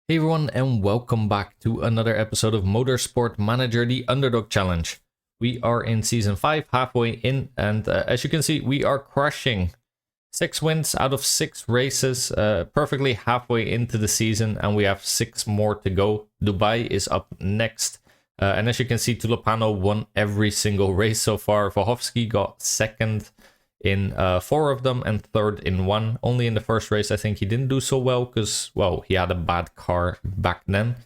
Hey everyone, and welcome back to another episode of Motorsport Manager, the Underdog Challenge. We are in Season 5, halfway in, and as you can see, we are crushing 6 wins out of 6 races, perfectly halfway into the season, and we have 6 more to go. Dubai is up next, and as you can see, Tulipano won every single race so far. Vahovsky got second in 4 of them and third in 1. Only in the first race, I think he didn't do so well because, well, he had a bad car back then.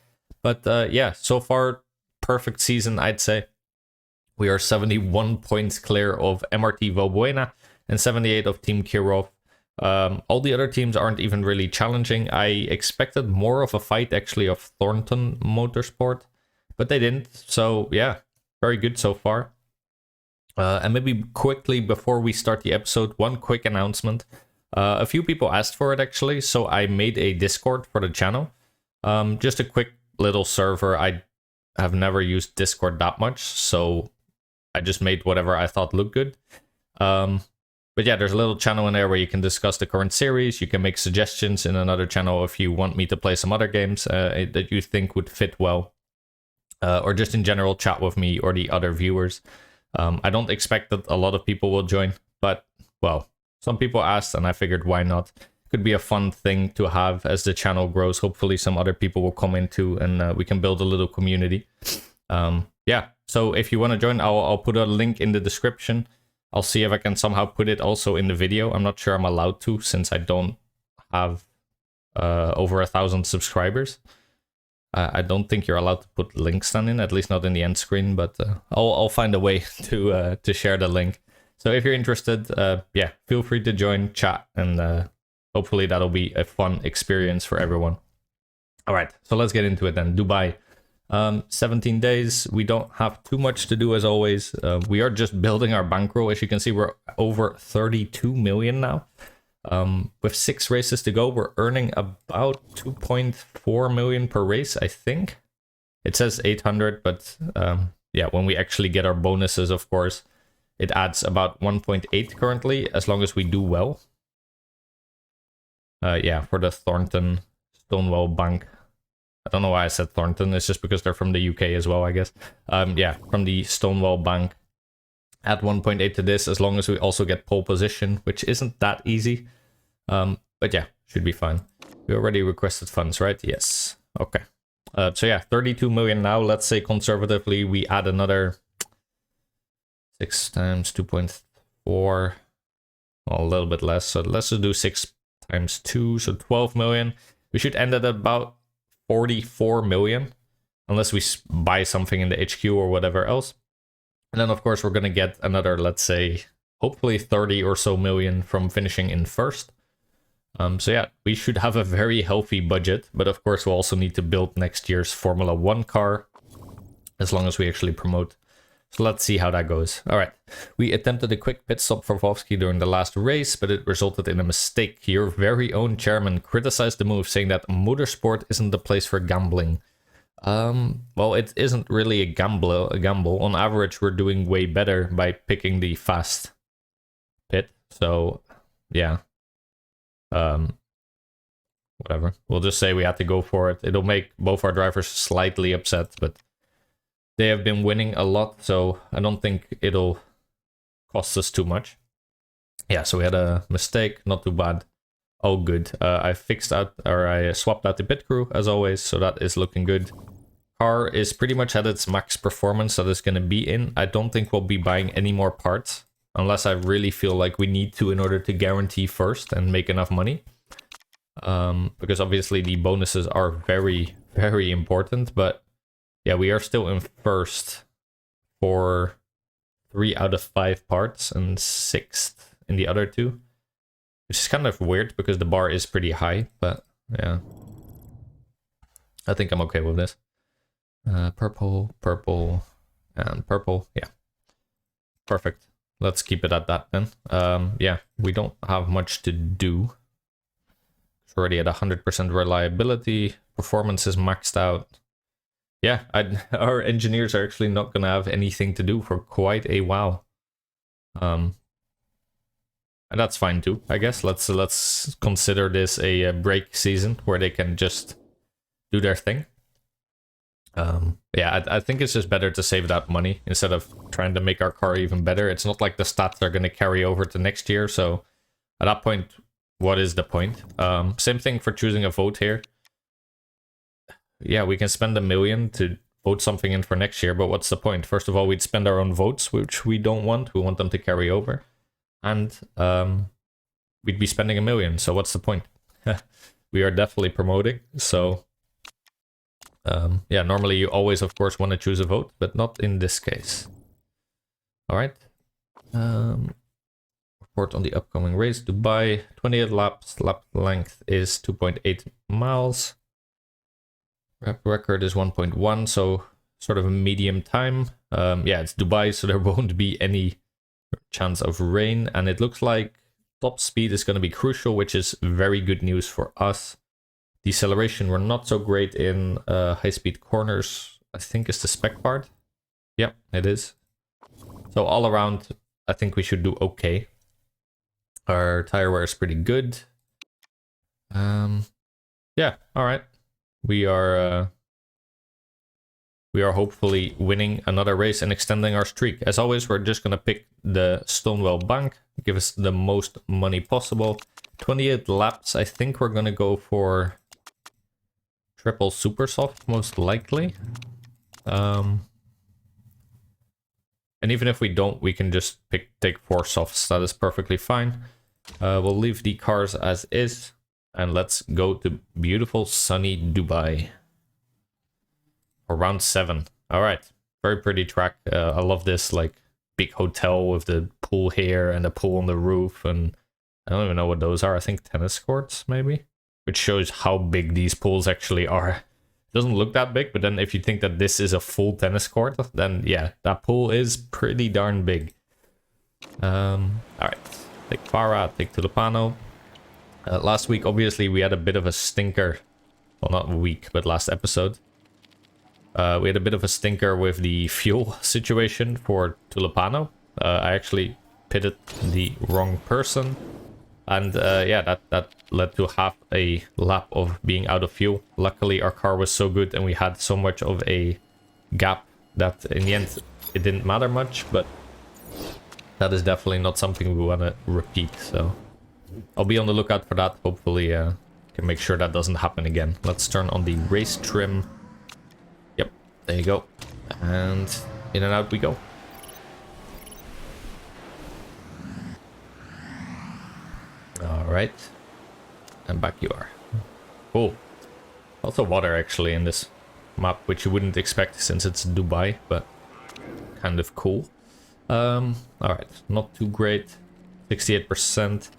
But yeah, so far, perfect season, I'd say. We are 71 points clear of MRT Valbuena and 78 of Team Kirov. All the other teams aren't even really challenging. I expected more of a fight, actually, of Thornton Motorsport, but they didn't. So yeah, very good so far. And maybe quickly before we start the episode, one quick announcement. A few people asked for it actually, so I made a Discord for the channel. Just a quick little server. I have never used Discord that much, so I just made whatever I thought looked good. But yeah, there's a little channel in there where you can discuss the current series. You can make suggestions in another channel if you want me to play some other games that you think would fit well. Or just in general chat with me or the other viewers. I don't expect that a lot of people will join, but, well, some people asked and I figured why not. Could be a fun thing to have as the channel grows. Hopefully some other people will come in too and we can build a little community. Yeah, so if you want to join, I'll put a link in the description. I'll see if I can somehow put it also in the video. I'm not sure I'm allowed to since I don't have over 1,000 subscribers. I don't think you're allowed to put links then in, at least not in the end screen, but I'll find a way to share the link. So if you're interested, yeah, feel free to join, chat, and hopefully that'll be a fun experience for everyone. All right, so let's get into it then. Dubai, 17 days. We don't have too much to do as always. We are just building our bankroll. As you can see, we're over 32 million now. With 6 races to go, we're earning about 2.4 million per race, I think. It says 800, but yeah, when we actually get our bonuses, of course, it adds about 1.8 currently, as long as we do well. Yeah, for the Thornton Stonewall Bank. I don't know why I said Thornton, it's just because they're from the UK as well, I guess. Yeah, from the Stonewall Bank. Add 1.8 to this, as long as we also get pole position, which isn't that easy. But yeah, should be fine. We already requested funds, right? Yes. Okay. So yeah, 32 million now. Let's say conservatively, we add another 6 times 2.4. Well, a little bit less. So let's just do 6 times 2, so 12 million. We should end at about 44 million, unless we buy something in the HQ or whatever else. And then, of course, we're going to get another, let's say, hopefully 30 or so million from finishing in first. So yeah, we should have a very healthy budget. But of course, we'll also need to build next year's Formula 1 car, as long as we actually promote. So let's see how that goes. All right. We attempted a quick pit stop for Vovsky during the last race, but it resulted in a mistake. Your very own chairman criticized the move, saying that motorsport isn't the place for gambling. Well, it isn't really a gamble. On average, we're doing way better by picking the fast pit. So, yeah. Whatever. We'll just say we had to go for it. It'll make both our drivers slightly upset, but they have been winning a lot, so I don't think it'll cost us too much. Yeah, so we had a mistake, not too bad. Oh, good. I swapped out the pit crew, as always, so that is looking good. Car is pretty much at its max performance that it's going to be in. I don't think we'll be buying any more parts, unless I really feel like we need to in order to guarantee first and make enough money. Because obviously the bonuses are very, very important, but yeah, we are still in first for 3 out of 5 parts and 6th in the other 2. Which is kind of weird because the bar is pretty high, but yeah. I think I'm okay with this. Purple, purple, and purple. Yeah. Perfect. Let's keep it at that then. Yeah, we don't have much to do. It's already at 100% reliability. Performance is maxed out. Yeah, our engineers are actually not going to have anything to do for quite a while. And that's fine too, I guess. Let's consider this a break season where they can just do their thing. Yeah, I think it's just better to save that money instead of trying to make our car even better. It's not like the stats are going to carry over to next year, so at that point, what is the point? Same thing for choosing a vote here. Yeah, we can spend $1 million to vote something in for next year, but what's the point? First of all, we'd spend our own votes, which we don't want. We want them to carry over. And we'd be spending $1 million, so what's the point? We are definitely promoting, so... yeah, normally you always, of course, want to choose a vote, but not in this case. Alright. Report on the upcoming race. Dubai, 28 laps. Lap length is 2.8 miles. Lap record is 1.1, so sort of a medium time. Yeah, it's Dubai, so there won't be any chance of rain. And it looks like top speed is going to be crucial, which is very good news for us. Deceleration, we're not so great in high-speed corners, I think is the spec part. Yep, it is. So all around, I think we should do okay. Our tire wear is pretty good. Yeah, alright. We are hopefully winning another race and extending our streak. As always, we're just going to pick the Stonewall Bank, give us the most money possible. 28 laps, I think we're going to go for... triple super soft, most likely. And even if we don't, we can just take 4 softs. That is perfectly fine. We'll leave the cars as is. And let's go to beautiful sunny Dubai. For round 7. Alright. Very pretty track. I love this like big hotel with the pool here and a pool on the roof. And I don't even know what those are. I think tennis courts, maybe? Which shows how big these pools actually are. It doesn't look that big, but then if you think that this is a full tennis court, then yeah, that pool is pretty darn big. Alright, take Farah, take Tulipano. Last week, obviously, we had a bit of a stinker. Well, not week, but last episode. We had a bit of a stinker with the fuel situation for Tulipano. I actually pitted the wrong person. And yeah, that led to half a lap of being out of fuel. Luckily, our car was so good and we had so much of a gap that in the end, it didn't matter much. But that is definitely not something we want to repeat. So I'll be on the lookout for that. Hopefully, can make sure that doesn't happen again. Let's turn on the race trim. Yep, there you go. And in and out we go. Alright. And back you are. Cool. Also water actually in this map, which you wouldn't expect since it's Dubai, but kind of cool. Alright, not too great. 68%.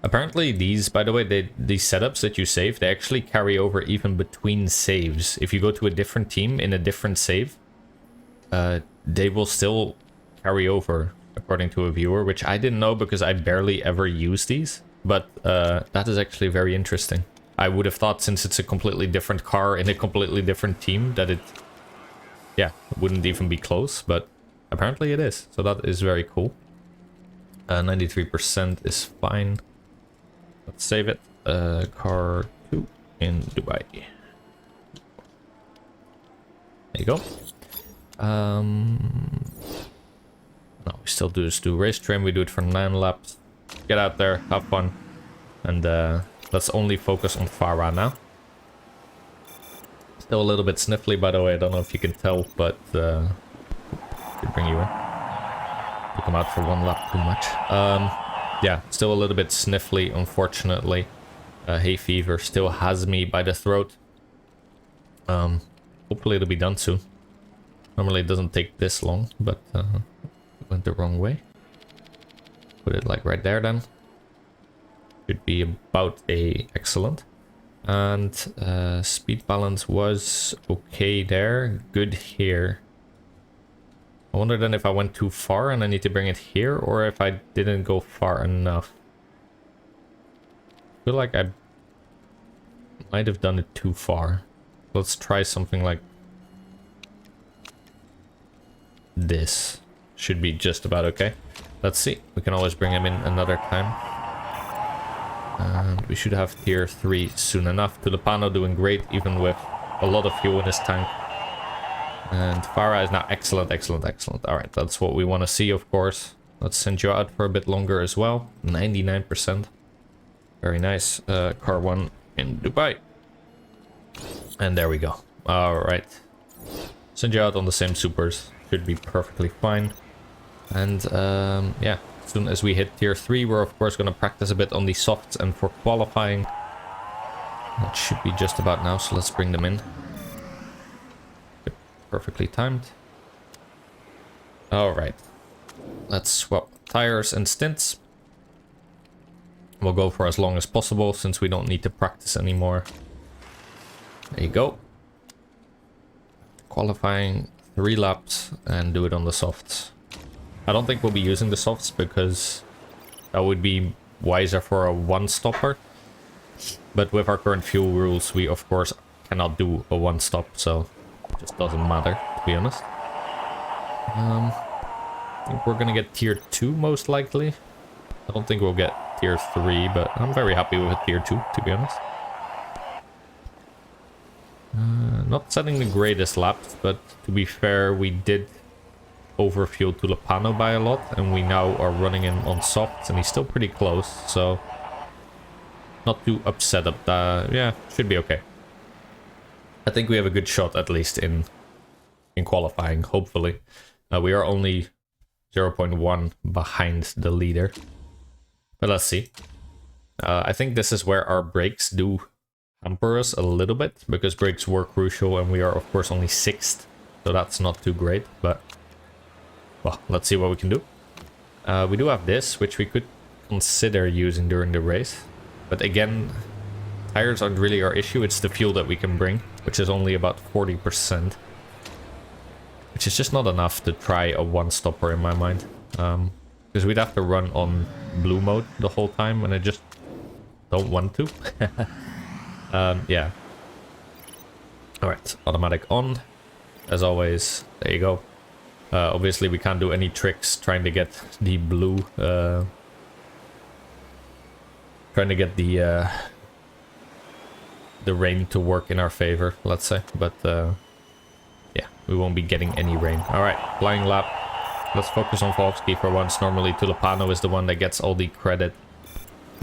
Apparently these, by the way, these setups that you save, they actually carry over even between saves. If you go to a different team in a different save, they will still carry over, according to a viewer, which I didn't know because I barely ever use these. But that is actually very interesting. I would have thought since it's a completely different car in a completely different team that it, yeah, wouldn't even be close, but apparently it is. So that is very cool. 93% is fine. Let's save it. Car 2 in Dubai. There you go. No, we still do race trim. We do it for 9 laps. Get out there, have fun. And let's only focus on Farah now. Still a little bit sniffly, by the way. I don't know if you can tell, but could bring you in. You come out for 1 lap too much. Yeah, still a little bit sniffly, unfortunately. Hay fever still has me by the throat. Hopefully it'll be done soon. Normally it doesn't take this long, but it went the wrong way. Put it like right there then. Should be about excellent. And speed balance was okay there. Good here. I wonder then if I went too far and I need to bring it here, or if I didn't go far enough. I feel like I might have done it too far. Let's try something like this. Should be just about okay. Let's see. We can always bring him in another time. And we should have tier 3 soon enough. Tulipano doing great, even with a lot of fuel in his tank. And Farah is now excellent, excellent, excellent. Alright, that's what we want to see, of course. Let's send you out for a bit longer as well. 99%. Very nice. Car 1 in Dubai. And there we go. Alright. Send you out on the same supers. Should be perfectly fine. And yeah, as soon as we hit tier 3, we're of course going to practice a bit on the softs and for qualifying. That should be just about now, so let's bring them in. Yep, perfectly timed. Alright. Let's swap tires and stints. We'll go for as long as possible since we don't need to practice anymore. There you go. Qualifying 3 laps and do it on the softs. I don't think we'll be using the softs because that would be wiser for a one-stopper. But with our current fuel rules, we of course cannot do a one-stop, so it just doesn't matter, to be honest. I think we're gonna get tier 2 most likely. I don't think we'll get tier 3, but I'm very happy with tier 2, to be honest. Not setting the greatest laps, but to be fair, we did overfuel Tulipano by a lot, and we now are running him on softs, and he's still pretty close, so not too upset up that. Yeah, should be okay. I think we have a good shot at least in qualifying, hopefully. We are only 0.1 behind the leader, but let's see. I think this is where our brakes do hamper us a little bit, because brakes were crucial, and we are of course only 6th, so that's not too great, but well, let's see what we can do. We do have this, which we could consider using during the race. But again, tires aren't really our issue. It's the fuel that we can bring, which is only about 40%. Which is just not enough to try a one-stopper in my mind. Because we'd have to run on blue mode the whole time, and I just don't want to. Yeah. Alright, automatic on. As always, there you go. Obviously, we can't do any tricks trying to get the blue, trying to get the rain to work in our favor, let's say. But yeah, we won't be getting any rain. All right, flying lap. Let's focus on Volsky for once. Normally, Tulipano is the one that gets all the credit.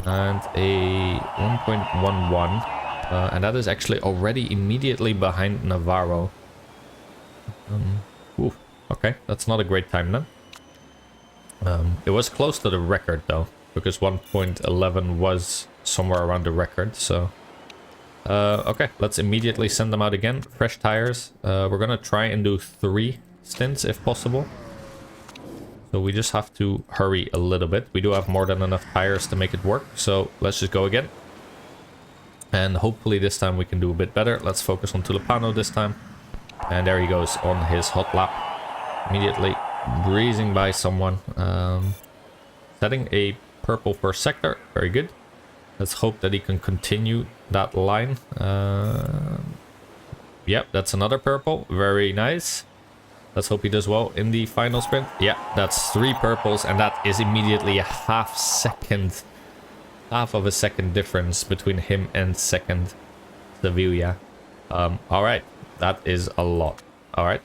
And a 1.11, and that is actually already immediately behind Navarro. Ooh. Okay, that's not a great time then. It was close to the record though, because 1.11 was somewhere around the record, so... okay, let's immediately send them out again. Fresh tires. We're gonna try and do 3 stints if possible. So we just have to hurry a little bit. We do have more than enough tires to make it work, so let's just go again. And hopefully this time we can do a bit better. Let's focus on Tulipano this time. And there he goes on his hot lap. Immediately breezing by someone. Setting a purple first sector. Very good. Let's hope that he can continue that line. Yep, that's another purple. Very nice. Let's hope he does well in the final sprint. Yeah, that's 3 purples, and that is immediately a half of a second difference between him and second Sevilla. All right, that is a lot. All right.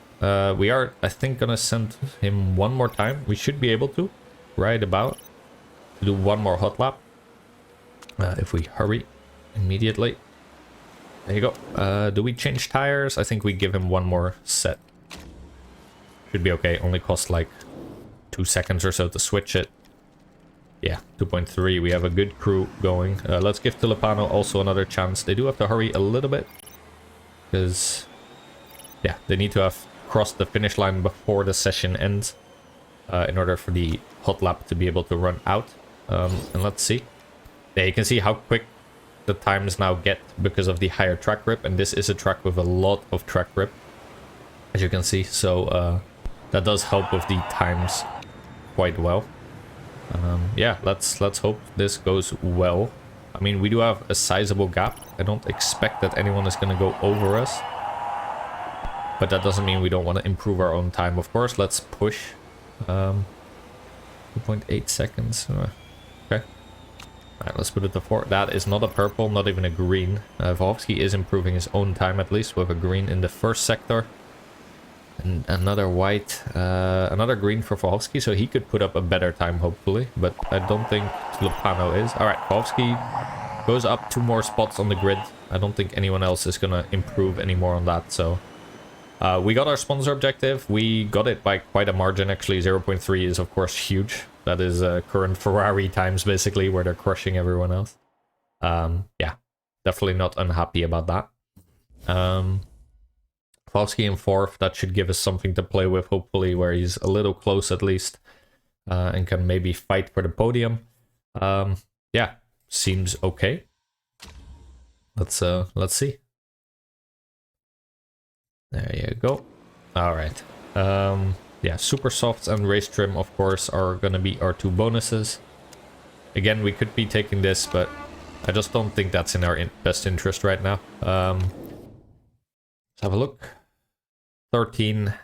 We are, I think, gonna send him one more time. We should be able to, right about, do one more hot lap. If we hurry immediately. There you go. Do we change tires? I think we give him one more set. Should be okay. Only cost like 2 seconds or so to switch it. Yeah, 2.3. We have a good crew going. Let's give Tulipano also another chance. They do have to hurry a little bit, because yeah, they need to have crossed the finish line before the session ends in order for the hot lap to be able to run out. And let's see. Yeah, you can see how quick the times now get because of the higher track grip, and this is a track with a lot of track grip, as you can see. So that does help with the times quite well. Yeah, let's hope this goes well. I mean, we do have a sizable gap. I don't expect that anyone is going to go over us. But that doesn't mean we don't want to improve our own time, of course. Let's push. 2.8 seconds. Okay. Alright, let's put it to 4. That is not a purple, not even a green. Volkovsky is improving his own time at least with a green in the first sector. And another white, another green for Volkovsky, so he could put up a better time hopefully. But I don't think Tulipano is. Alright, Volkovsky goes up 2 more spots on the grid. I don't think anyone else is gonna improve anymore on that, so... we got our sponsor objective. We got it by quite a margin actually. 0.3 is of course huge. That is current Ferrari times basically, where they're crushing everyone else. Yeah, definitely not unhappy about that. Volkovsky in 4th, that should give us something to play with hopefully, where he's a little close at least. And can maybe fight for the podium. Yeah, seems okay. Let's see. There you go. Alright. Yeah, super softs and race trim, of course, are gonna be our 2 bonuses. Again, we could be taking this, but I just don't think that's in our best interest right now. Let's have a look. 13.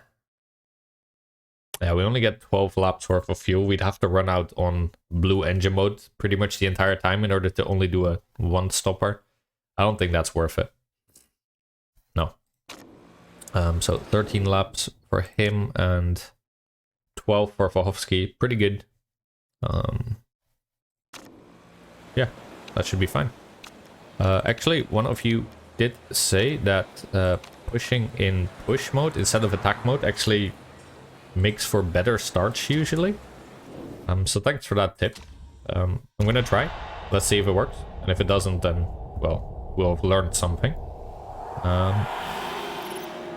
Yeah, we only get 12 laps worth of fuel. We'd have to run out on blue engine mode pretty much the entire time in order to only do a 1 stopper. I don't think that's worth it. No. So 13 laps for him and 12 for Volkovsky. Pretty good. Yeah, that should be fine. Actually, one of you did say that pushing in push mode instead of attack mode actually makes for better starts usually. So thanks for that tip. I'm gonna try. Let's see if it works. And if it doesn't, then, well, we'll have learned something.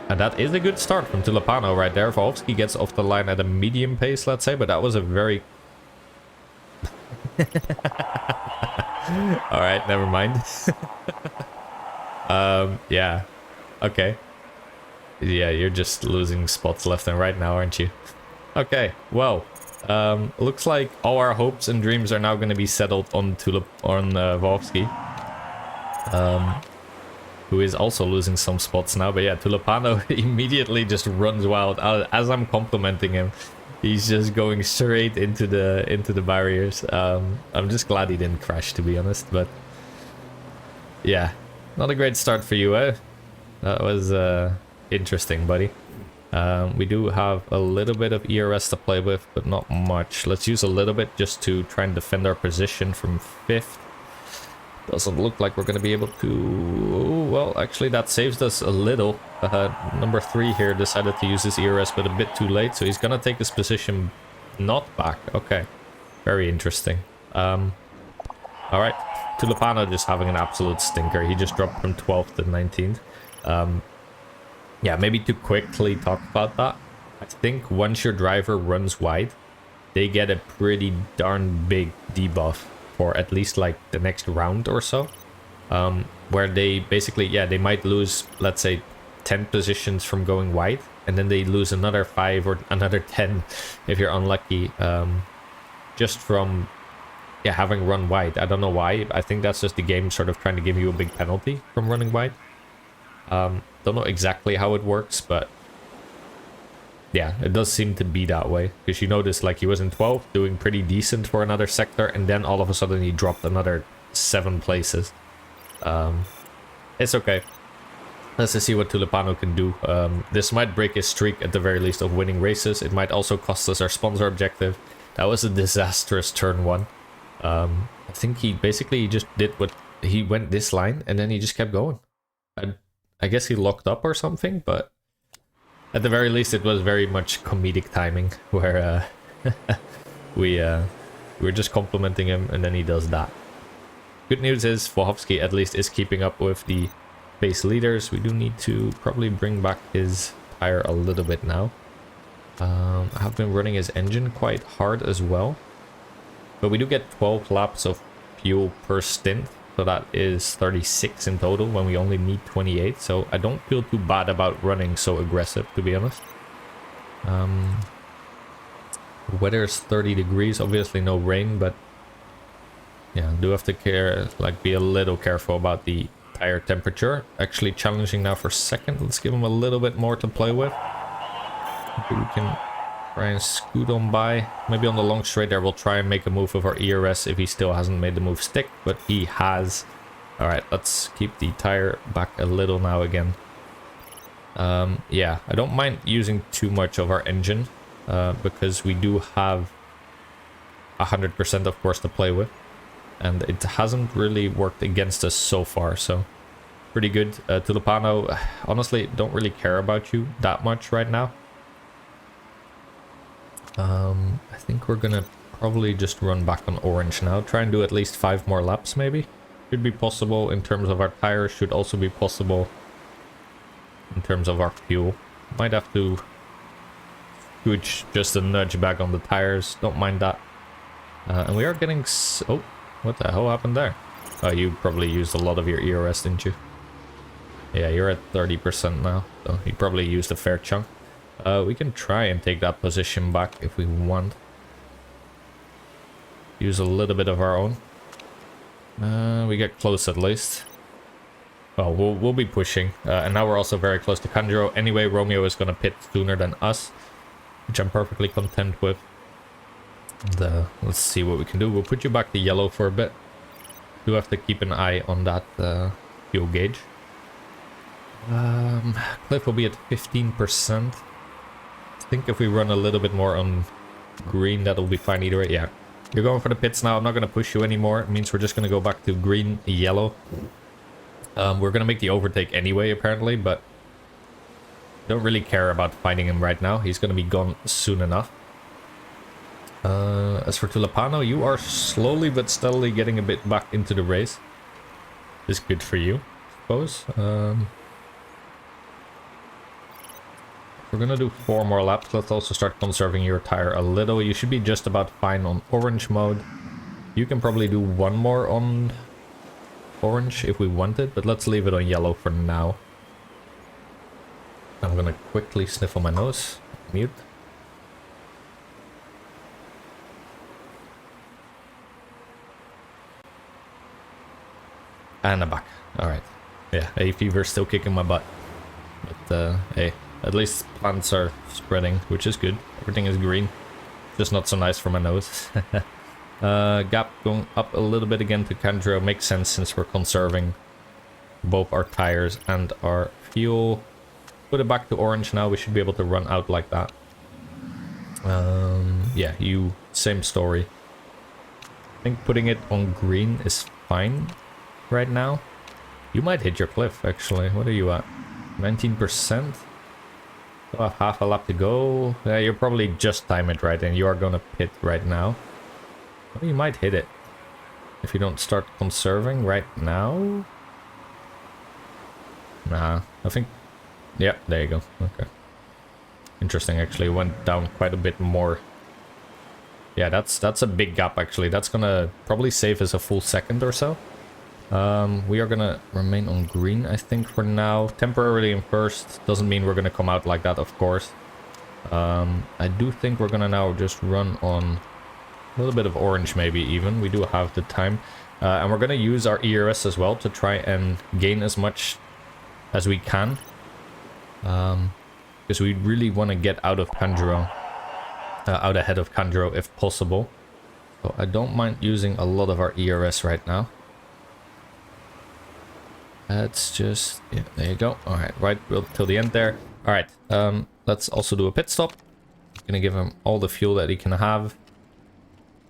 And that is a good start from Tulipano right there. Volkovsky gets off the line at a medium pace, let's say, but that was a very... Alright, never mind. Yeah. Okay. Yeah, you're just losing spots left and right now, aren't you? Okay, well, looks like all our hopes and dreams are now going to be settled on Volkovsky. Who is also losing some spots now. But yeah, Tulipano immediately just runs wild. As I'm complimenting him, he's just going straight into the barriers. I'm just glad he didn't crash, to be honest. But yeah, not a great start for you, eh? That was interesting, buddy. We do have a little bit of ERS to play with, but not much. Let's use a little bit just to try and defend our position from 5th. Doesn't look like we're going to be able to... Well, actually, that saves us a little. Number 3 here decided to use his ERS, but a bit too late. So he's going to take his position not back. Okay. Very interesting. Alright. Tulipano just having an absolute stinker. He just dropped from 12th to 19th. Yeah, maybe to quickly talk about that. I think once your driver runs wide, they get a pretty darn big debuff for at least like the next round or so, where they basically, yeah, they might lose, let's say, 10 positions from going wide, and then they lose another 5 or another 10 if you're unlucky, just from, yeah, having run wide. I don't know why. I think that's just the game sort of trying to give you a big penalty from running wide. Don't know exactly how it works, but yeah, it does seem to be that way. Because you notice, like, he was in 12th, doing pretty decent for another sector, and then all of a sudden he dropped another 7 places. It's okay. Let's just see what Tulipano can do. This might break his streak at the very least of winning races. It might also cost us our sponsor objective. That was a disastrous turn 1. I think he basically just did what... He went this line, and then he just kept going. I guess he locked up or something, but... At the very least, it was very much comedic timing, where we were just complimenting him, and then he does that. Good news is, Volkovsky at least is keeping up with the pace leaders. We do need to probably bring back his tire a little bit now. I have been running his engine quite hard as well. But we do get 12 laps of fuel per stint. So that is 36 in total when we only need 28. So I don't feel too bad about running so aggressive, to be honest. Weather is 30 degrees, obviously no rain, but yeah, do have to be a little careful about the tire temperature. Actually challenging now for second. Let's give him a little bit more to play with. Maybe we can Try and scoot on by. Maybe on the long straight there we'll try and make a move with our ERS if he still hasn't made the move stick, but he has. Alright, let's keep the tire back a little now again. Yeah, I don't mind using too much of our engine, because we do have 100% of course to play with. And it hasn't really worked against us so far, so pretty good. Tulipano, honestly, don't really care about you that much right now. I think we're gonna probably just run back on orange now. Try and do at least 5 more laps maybe. Should be possible in terms of our tires, should also be possible in terms of our fuel. Might have to scooch just a nudge back on the tires, don't mind that. And we are getting... oh, what the hell happened there? Oh, you probably used a lot of your ERS, didn't you? Yeah, you're at 30% now, so you probably used a fair chunk. We can try and take that position back if we want. Use a little bit of our own. We get close at least. Well, we'll be pushing. And now we're also very close to Kanjiro. Anyway, Romeo is going to pit sooner than us, which I'm perfectly content with. And, let's see what we can do. We'll put you back to yellow for a bit. Do have to keep an eye on that fuel gauge. Cliff will be at 15%. I think if we run a little bit more on green, that'll be fine either way. Yeah, you're going for the pits now. I'm not going to push you anymore. It means we're just going to go back to green, yellow. We're going to make the overtake anyway, apparently, but don't really care about fighting him right now. He's going to be gone soon enough. As for Tulipano, you are slowly but steadily getting a bit back into the race. Is good for you, I suppose. We're gonna do 4 more laps. Let's also start conserving your tire a little. You should be just about fine on orange mode. You can probably do 1 more on orange if we wanted, but let's leave it on yellow for now. I'm gonna quickly sniff on my nose. Mute. And I'm back. Alright. Yeah, hay fever's still kicking my butt. But, hey. At least plants are spreading, which is good. Everything is green. Just not so nice for my nose. Gap going up a little bit again to Kanjiro. Makes sense since we're conserving both our tires and our fuel. Put it back to orange now. We should be able to run out like that. Yeah, you, same story. I think putting it on green is fine right now. You might hit your cliff, actually. What are you at? 19%? Half a lap to go. Yeah, you'll probably just time it right, and you are gonna pit right now. Well, you might hit it if you don't start conserving right now. Nah, I think... yeah, there you go. Okay. Interesting, actually. Went down quite a bit more. Yeah, that's a big gap, actually. That's gonna probably save us a full second or so. We are gonna remain on green, I think, for now. Temporarily in first. Doesn't mean we're gonna come out like that, of course. I do think we're gonna now just run on a little bit of orange, maybe even. We do have the time. And we're gonna use our ERS as well to try and gain as much as we can. Because we really want to get out of Kanjiro. Out ahead of Kanjiro if possible. So I don't mind using a lot of our ERS right now. Let's just... yeah, there you go. Alright, right till the end there. Alright, let's also do a pit stop. Gonna give him all the fuel that he can have.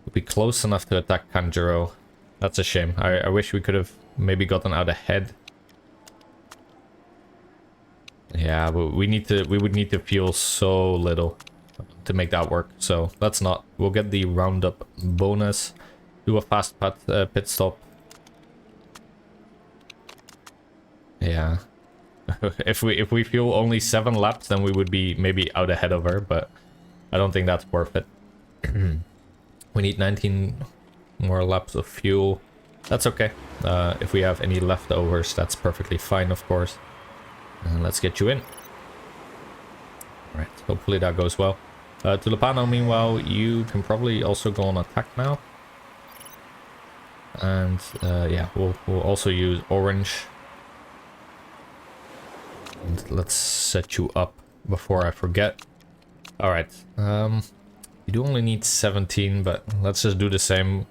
We'll be close enough to attack Kanjiro. That's a shame. I wish we could have maybe gotten out ahead. Yeah, but we would need to fuel so little to make that work. So let's not. We'll get the roundup bonus. Do a fast pit stop. Yeah. if we fuel only 7 laps, then we would be maybe out ahead of her, but I don't think that's worth it. We need 19 more laps of fuel. That's okay. If we have any leftovers, that's perfectly fine, of course. And let's get you in. Alright, hopefully that goes well. Tulipano, meanwhile, you can probably also go on attack now. And yeah, we'll also use orange. And let's set you up before I forget. Alright. You do only need 17, but let's just do the same.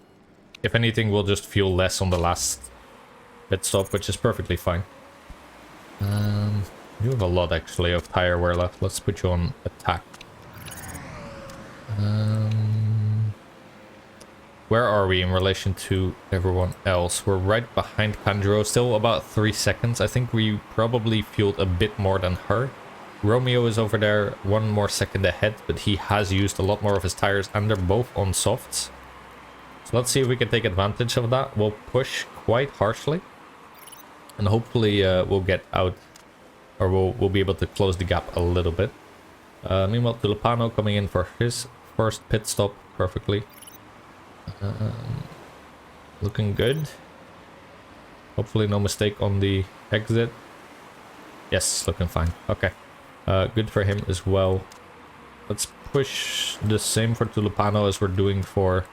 If anything, we'll just fuel less on the last pit stop, which is perfectly fine. You have a lot actually of tire wear left. Let's put you on attack. Where are we in relation to everyone else? We're right behind Kanjuro, still about 3 seconds. I think we probably fueled a bit more than her. Romeo is over there 1 more second ahead, but he has used a lot more of his tires and they're both on softs. So let's see if we can take advantage of that. We'll push quite harshly and hopefully we'll get out, or we'll be able to close the gap a little bit. Meanwhile, Tulipano coming in for his first pit stop perfectly. Looking good. Hopefully no mistake on the exit. Yes, looking fine. Okay. Good for him as well. Let's push the same for Tulipano as we're doing for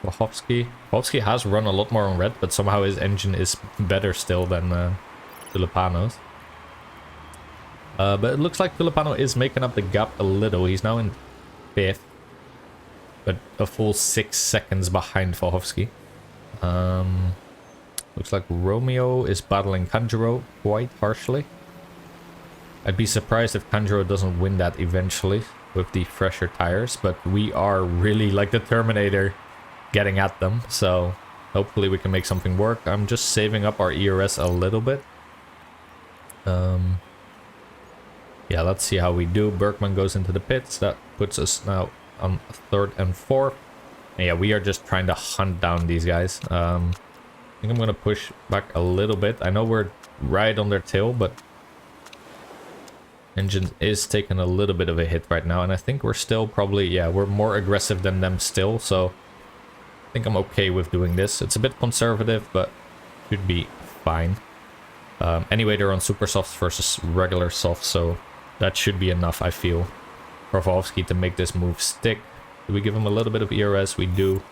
Wachowski. Wachowski has run a lot more on red, but somehow his engine is better still than Tulipano's. But it looks like Tulipano is making up the gap a little. He's now in 5th, but a full 6 seconds behind Wachowski. Looks like Romeo is battling Kanjuro quite harshly. I'd be surprised if Kanjuro doesn't win that eventually with the fresher tires, but we are really like the Terminator getting at them, so hopefully we can make something work. I'm just saving up our ERS a little bit. Yeah, let's see how we do. Bergman goes into the pits. That puts us now on 3rd and 4th. And yeah, we are just trying to hunt down these guys. I think I'm gonna push back a little bit. I know we're right on their tail, but engine is taking a little bit of a hit right now, and I think we're still probably, yeah, we're more aggressive than them still, so I think I'm okay with doing this. It's a bit conservative, but should be fine. Anyway, they're on super softs versus regular softs, so that should be enough, I feel, for Wolfsky to make this move stick. Do we give him a little bit of ERS? We do.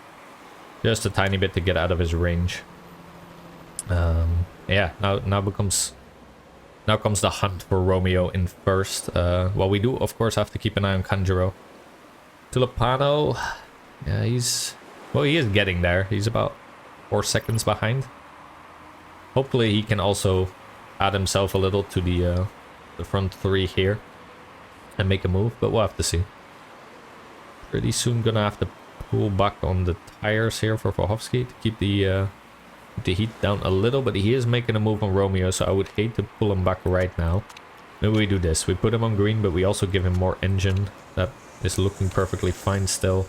Just a tiny bit to get out of his range. Yeah, now comes the hunt for Romeo in first. Well, we do, of course, have to keep an eye on Kanjuro. Tulipano, yeah, he is getting there. He's about 4 seconds behind. Hopefully he can also add himself a little to the front 3 here and make a move, but we'll have to see. Pretty soon gonna have to pull back on the tires here for Wachowski to keep the heat down a little, but he is making a move on Romeo, so I would hate to pull him back right now. Maybe we do this. We put him on green, but we also give him more engine. That is looking perfectly fine still.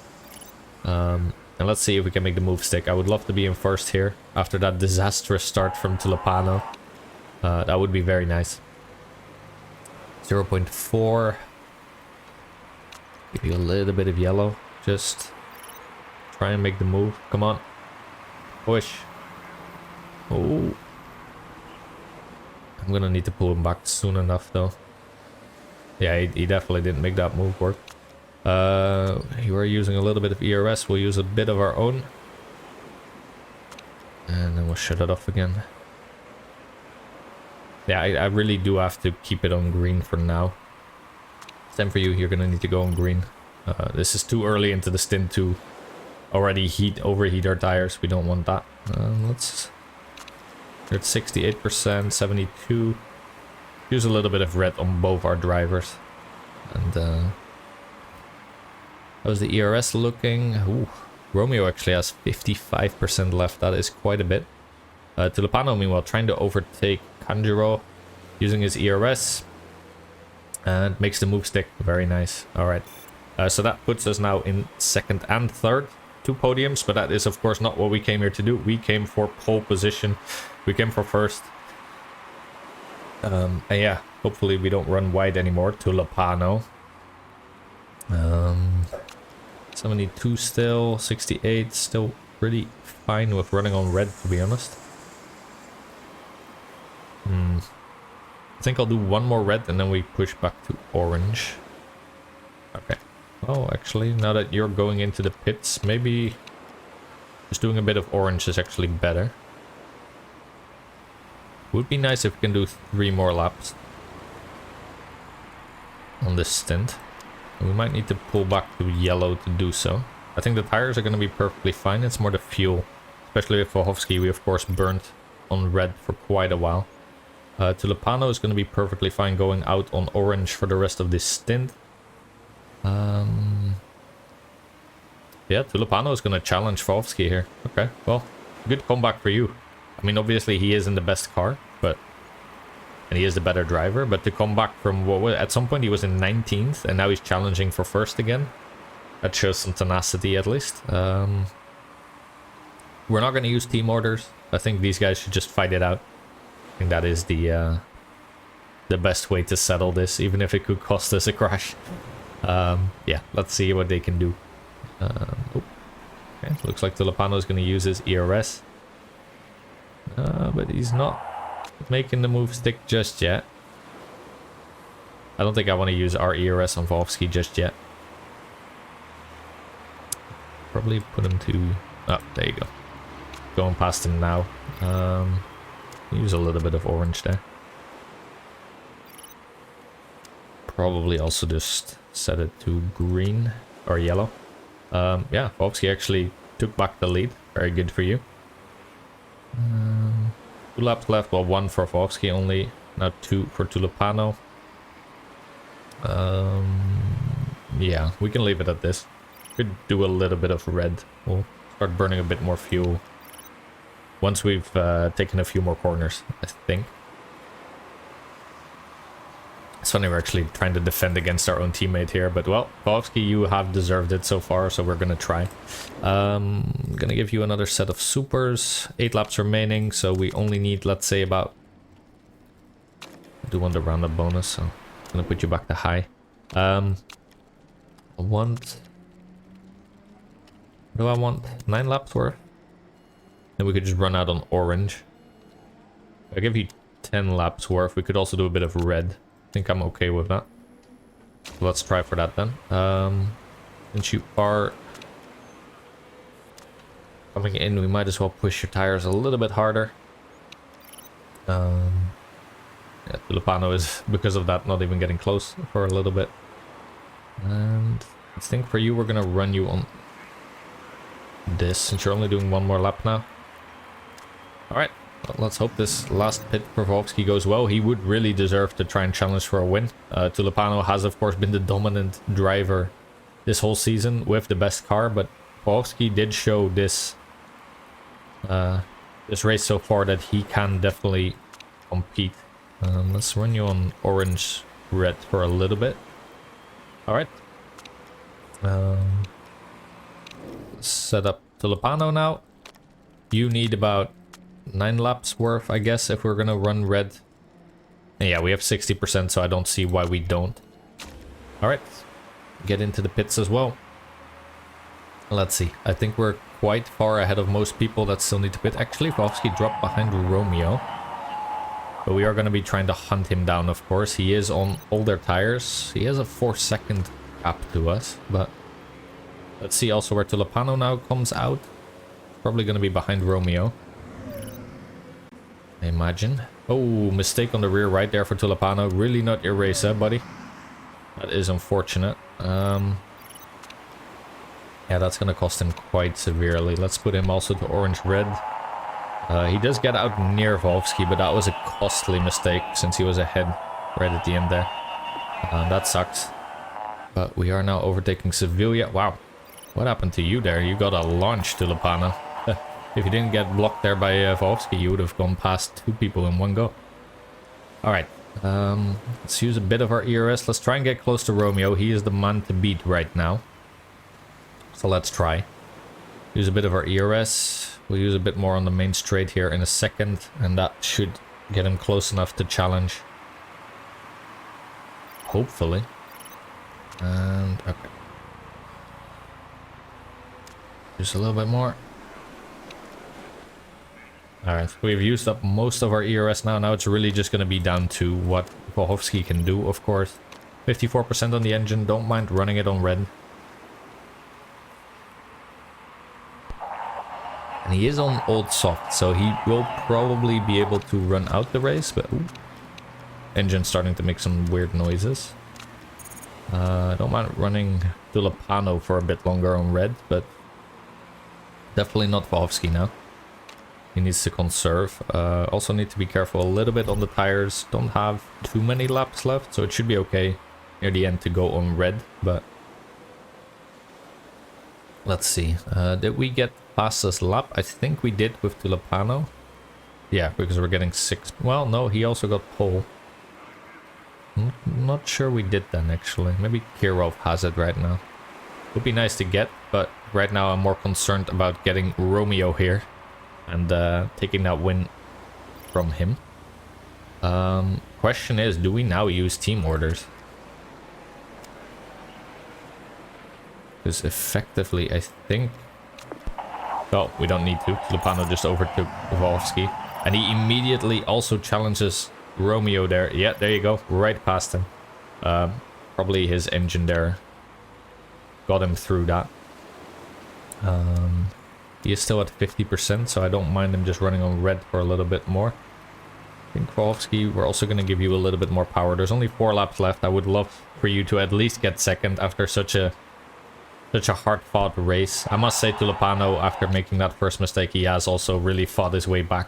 And let's see if we can make the move stick. I would love to be in first here after that disastrous start from Tulipano. That would be very nice. 0.4. Give you a little bit of yellow. Just try and make the move. Come on. Push. Oh. I'm gonna need to pull him back soon enough though. Yeah, he definitely didn't make that move work. You are using a little bit of ERS. We'll use a bit of our own. And then we'll shut it off again. Yeah, I really do have to keep it on green for now. Same for you. You're gonna need to go on green. This is too early into the stint to already overheat our tires. We don't want that. We're at 68%, 72. Use a little bit of red on both our drivers. And how's the ERS looking? Ooh, Romeo actually has 55% left. That is quite a bit. Tulipano, meanwhile, trying to overtake Kanjuro using his ERS. And makes the move stick. Very nice. Alright. So that puts us now in 2nd and 3rd. 2 podiums, but that is of course not what we came here to do. We came for pole position. We came for first. And yeah, hopefully we don't run wide anymore. Tulipano. 72 still, 68, still pretty fine with running on red, to be honest. I think I'll do 1 more red and then we push back to orange. Okay. Oh, actually, now that you're going into the pits, maybe just doing a bit of orange is actually better. Would be nice if we can do 3 more laps on this stint. We might need to pull back to yellow to do so. I think the tires are going to be perfectly fine. It's more the fuel. Especially with Volhovsky, we of course burnt on red for quite a while. Tulipano is going to be perfectly fine going out on orange for the rest of this stint. Yeah, Tulipano is going to challenge Volhovsky here. Okay, well, good comeback for you. I mean, obviously he is in the best car, but... And he is the better driver, but to come back from what was... At some point he was in 19th, and now he's challenging for first again. That shows some tenacity at least. We're not going to use team orders. I think these guys should just fight it out. I think that is the best way to settle this, even if it could cost us a crash. Yeah, let's see what they can do. Okay, looks like Tulipano is going to use his ERS. But he's not making the move stick just yet. I don't think I want to use our ERS on Volhovsky just yet. Probably put him to... Oh, there you go. Going past him now. Use a little bit of orange there. Probably also just set it to green or yellow. Yeah, Volhovsky actually took back the lead. Very good for you. 2 laps left, well, 1 for Volhovsky only, now 2 for Tulipano. Yeah, we can leave it at this. Could do a little bit of red. We'll start burning a bit more fuel once we've taken a few more corners, I think. It's funny we're actually trying to defend against our own teammate here, but well, Volhovsky, you have deserved it so far, so we're gonna try. Gonna give you another set of supers. 8 laps remaining, so we only need, let's say, about... I do want the roundup bonus, so I'm gonna put you back to high. I want... What do I want? 9 laps worth? Then we could just run out on orange. I'll give you 10 laps worth. We could also do a bit of red. I think I'm okay with that. So let's try for that then. Since you are coming in, we might as well push your tires a little bit harder. Yeah, Tulipano is, because of that, not even getting close for a little bit. And I think for you, we're gonna run you on this, since you're only doing 1 more lap now. Alright. Well, let's hope this last pit for Volhovsky goes well. He would really deserve to try and challenge for a win. Tulipano has, of course, been the dominant driver this whole season with the best car, but Volhovsky did show this this race so far that he can definitely compete. Let's run you on orange-red for a little bit. Alright. Set up Tulipano now. You need about 9 laps worth, I guess, if we're gonna run red. And yeah, we have 60%, so I don't see why we don't. Alright, get into the pits as well. Let's see, I think we're quite far ahead of most people that still need to pit. Actually, Volhovsky dropped behind Romeo. But we are going to be trying to hunt him down, of course. He is on older tires. He has a 4-second gap to us, but... Let's see also where Tulipano now comes out. Probably going to be behind Romeo, I imagine. Oh, mistake on the rear right there for Tulipano. Really not your race, buddy? That is unfortunate. Yeah, that's going to cost him quite severely. Let's put him also to orange-red. He does get out near Volhovsky, but that was a costly mistake since he was ahead right at the end there. That sucks. But we are now overtaking Sevilla. Wow. What happened to you there? You got a launch, Tulipano. If you didn't get blocked there by Volhovsky, you would have gone past 2 people in one go. Alright. Let's use a bit of our ERS. Let's try and get close to Romeo. He is the man to beat right now. So let's try. Use a bit of our ERS. We'll use a bit more on the main straight here in a second. And that should get him close enough to challenge. Hopefully. And okay. Just a little bit more. Alright, we've used up most of our ERS now. Now it's really just going to be down to what Volhovsky can do, of course. 54% on the engine. Don't mind running it on red. And he is on old soft, so he will probably be able to run out the race, but... Ooh. Engine starting to make some weird noises. I don't mind running Tulipano for a bit longer on red, but definitely not Volsky now. He needs to conserve. Also need to be careful a little bit on the tires. Don't have too many laps left, so it should be okay near the end to go on red, but let's see. Did we get fastest lap? I think we did with Tulipano. Yeah, because we're getting 6. Well, no, he also got pole. Not sure we did then, actually. Maybe Kirov has it right now. Would be nice to get, but right now I'm more concerned about getting Romeo here and taking that win from him. Question is, do we now use team orders? Because effectively, I think... Oh, we don't need to. Lupano just overtook Volsky. And he immediately also challenges Romeo there. Yeah, there you go. Right past him. Probably his engine there got him through that. He is still at 50%, so I don't mind him just running on red for a little bit more. I think Volsky, we're also going to give you a little bit more power. There's only 4 laps left. I would love for you to at least get second after such a hard-fought race. I must say Tulipano, after making that first mistake, he has also really fought his way back.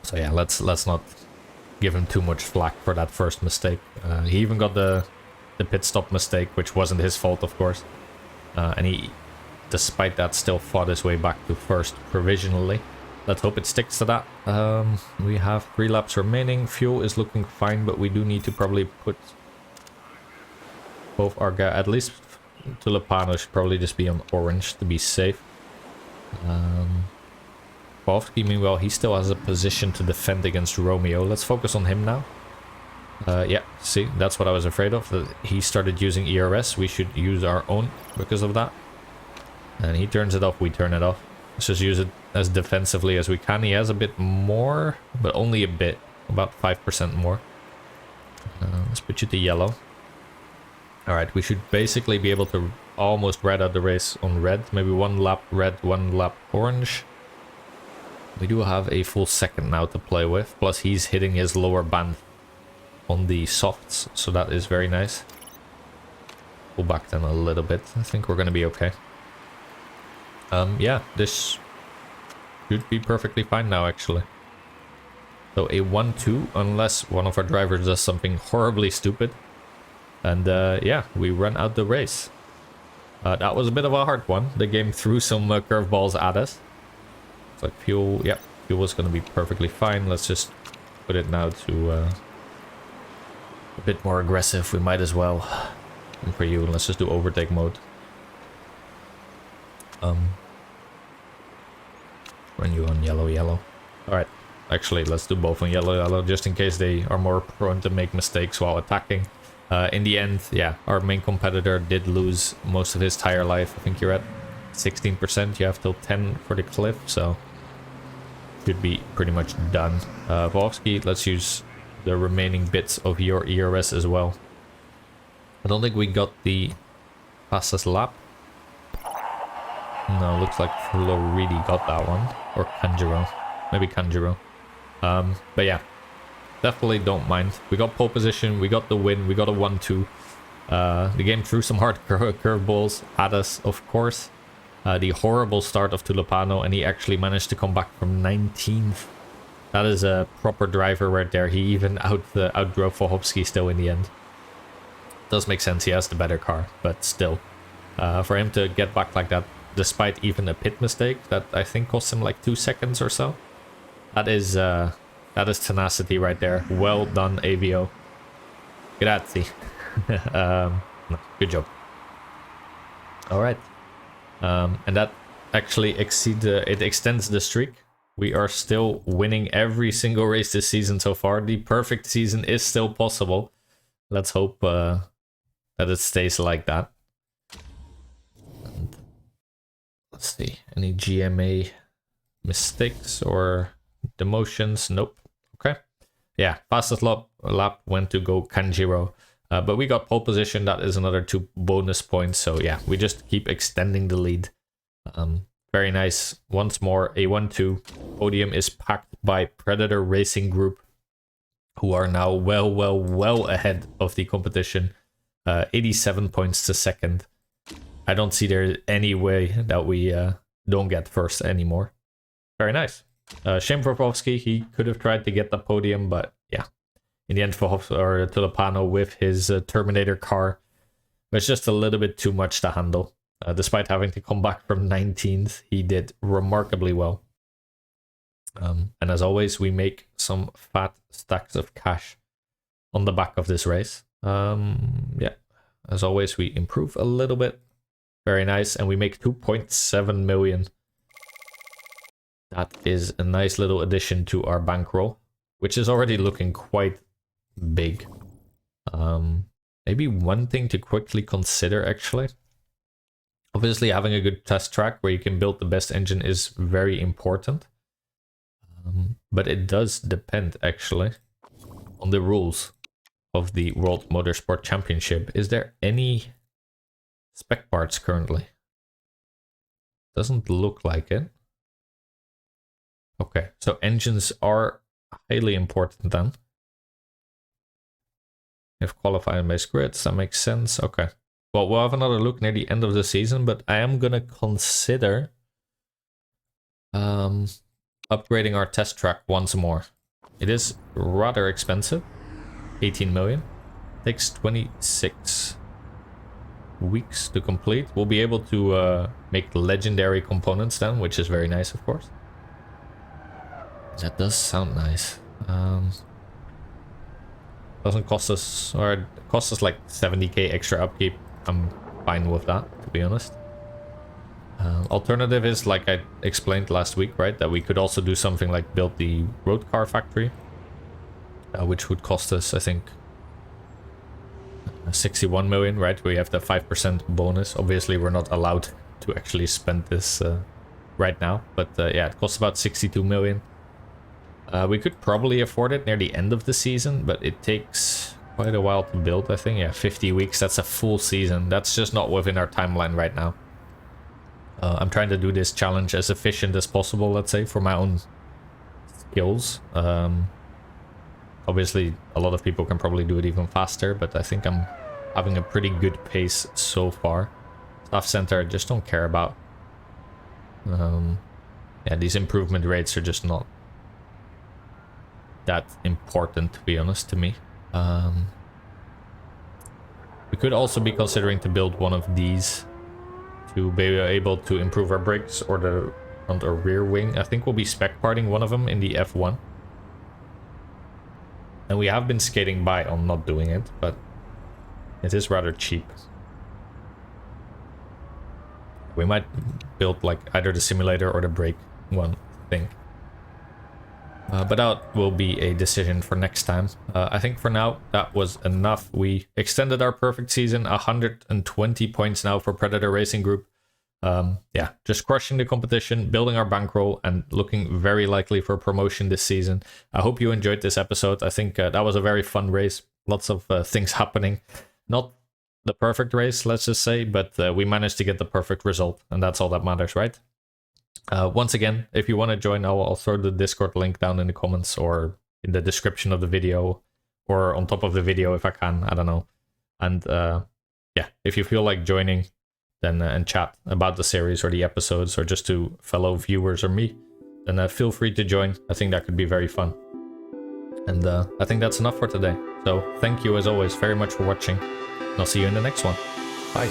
So yeah, let's not give him too much flack for that first mistake. He even got the pit stop mistake, which wasn't his fault, of course. And he, despite that, still fought his way back to first provisionally. Let's hope it sticks to that. We have 3 laps remaining. Fuel is looking fine, but we do need to probably put both our guys, at least Tulipano should probably just be on orange to be safe. Volsky, meanwhile, he still has a position to defend against Romeo. Let's focus on him now. Yeah, see, that's what I was afraid of. That he started using ERS. We should use our own because of that. And he turns it off, we turn it off. Let's just use it as defensively as we can. He has a bit more, but only a bit. About 5% more. Let's put you to yellow. Alright, we should basically be able to almost ride out the race on red. Maybe 1 lap red, 1 lap orange. We do have a full second now to play with. Plus he's hitting his lower band on the softs, so that is very nice. Pull back then a little bit. I think we're going to be okay. Yeah, this should be perfectly fine now, actually. So a 1-2, unless one of our drivers does something horribly stupid. And yeah, we run out the race. That was a bit of a hard one. The game threw some curveballs at us. It's like fuel, yeah, fuel was going to be perfectly fine. Let's just put it now to a bit more aggressive. We might as well. And for you, let's just do overtake mode. Run you on yellow, yellow. Alright, actually, let's do both on yellow, yellow, just in case they are more prone to make mistakes while attacking. In the end, yeah, our main competitor did lose most of his tire life. I think you're at 16%. You have till 10 for the cliff, so should be pretty much done. Volsky, let's use the remaining bits of your ERS as well. I don't think we got the fastest lap. No, looks like Floridi got that one. Or Kanjiro. Maybe Kanjiro. But yeah, definitely don't mind. We got pole position, we got the win, we got a 1-2. The game threw some hard curveballs at us, of course. The horrible start of Tulipano, and he actually managed to come back from 19th. That is a proper driver right there. He even outdrove Fohovsky still in the end. Does make sense, he has the better car, but still. For him to get back like that, despite even a pit mistake, that I think cost him like 2 seconds or so. That is tenacity right there. Well done, AVO. Grazie. No, good job. Alright. And that actually extends the streak. We are still winning every single race this season so far. The perfect season is still possible. Let's hope that it stays like that. And let's see, any GMA mistakes or demotions? Nope. Okay. Yeah, fastest lap went to go Kanjiro. But we got pole position. That is another 2 bonus points. So yeah, we just keep extending the lead. Very nice. Once more, a 1-2. Podium is packed by Predator Racing Group. who are now well ahead of the competition. 87 points to second. I don't see there any way that we don't get first anymore. Very nice. Shame for Vovsky. He could have tried to get the podium, but yeah. In the end, Tulipano with his Terminator car was just a little bit too much to handle. Despite having to come back from 19th, he did remarkably well. And as always, we make some fat stacks of cash on the back of this race. Yeah, as always, we improve a little bit. Very nice. And we make 2.7 million. That is a nice little addition to our bankroll, which is already looking quite big. Maybe one thing to quickly consider, actually. Obviously, having a good test track where you can build the best engine is very important. But it does depend, actually, on the rules of the World Motorsport Championship. Is there any spec parts currently? Doesn't look like it. Okay, so engines are highly important then. If qualifying based grids, that makes sense. Okay. Well, we'll have another look near the end of the season, but I am gonna consider upgrading our test track once more. It is rather expensive. 18 million. Takes 26 weeks to complete. We'll be able to make legendary components then, which is very nice, of course. That does sound nice. Doesn't cost us, or it costs us like 70k extra upkeep. I'm fine with that, to be honest. Alternative is, like I explained last week, right, that we could also do something like build the road car factory, which would cost us, I think, 61 million, right? We have the 5% bonus. Obviously, we're not allowed to actually spend this right now, but yeah, it costs about 62 million. We could probably afford it near the end of the season, but it takes quite a while to build, I think. Yeah, 50 weeks, that's a full season. That's just not within our timeline right now. I'm trying to do this challenge as efficient as possible, let's say, for my own skills. Obviously, a lot of people can probably do it even faster, but I think I'm having a pretty good pace so far. Staff center, I just don't care about. Yeah, these improvement rates are just not that important, to be honest, to me. We could also be considering to build one of these to be able to improve our brakes or the front or rear wing. I think we'll be spec parting one of them in the F1. And we have been skating by on not doing it, but it is rather cheap. We might build like either the simulator or the brake one, I think. But that will be a decision for next time. I think for now, that was enough. We extended our perfect season, 120 points now for Predator Racing Group. Yeah, just crushing the competition, building our bankroll, and looking very likely for promotion this season. I hope you enjoyed this episode. I think that was a very fun race. Lots of things happening. Not the perfect race, let's just say, but we managed to get the perfect result, and that's all that matters, right? Once again, if you want to join, I'll throw the Discord link down in the comments or in the description of the video, or on top of the video if I can, I don't know. And yeah, if you feel like joining, then and chat about the series or the episodes, or just to fellow viewers or me, then feel free to join. I think that could be very fun. And I think that's enough for today. So thank you as always very much for watching, and I'll see you in the next one. Bye.